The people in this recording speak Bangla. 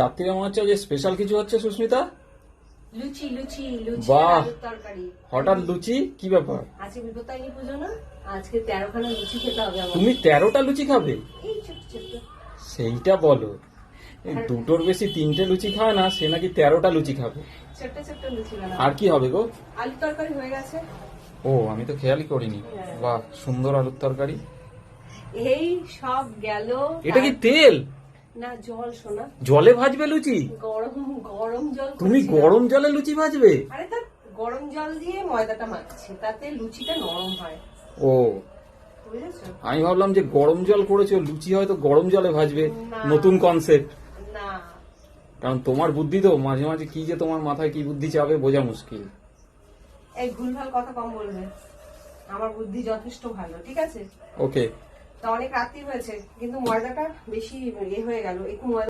রাত্রিরে মনে হচ্ছে যে স্পেশাল কিছু হচ্ছে সুস্মিতা। লুচি লুচি লুচি বাহ। আর আলুর তরকারি। হঠাৎ লুচি, কি ব্যাপার? আজকে বিপত্তারিণী পুজো না, আজকে 13খানা লুচি খেতে হবে আমার। তুমি 13টা লুচি খাবে? এই ছোট ছোট। সেইটা বলো। এই দুটোর বেশি 3টে লুচি খায় না, সে নাকি 13টা লুচি খাবে। ছোট ছোট লুচি বানাবো। আর কি হবে গো? আলুর তরকারি হয়ে গেছে। ও, আমি তো খেয়ালই করিনি। বাহ, সুন্দর আলুর তরকারি। এই সব গেল। এটা কি তেল? না, জল সোনা। জলে ভাজবে লুচি? গরম গরম জল তুমি করছি না। গরম জলে লুচি ভাজবে? আরে তা গরম জল দিয়ে ময়দাটা মাখছি, তাতে লুচিটা নরম হয়, ও, বুঝেছো? আমি ভাবলাম যে গরম জল করেছো, লুচি হয়তো গরম জলে ভাজবে। না। নতুন কনসেপ্ট। না, কারণ তোমার বুদ্ধি তো মাঝে মাঝে কি যে তোমার মাথায় কি বুদ্ধি চাবে বোঝা মুশকিল। এই ভুলভাল কথা কম বলবে, আমার বুদ্ধি যথেষ্ট ভালো, ঠিক আছে? ওকে। তা অনেক রাত্রি হয়েছে, কিন্তু ময়দাটা বেশি হয়ে গেল, একটু ময়দা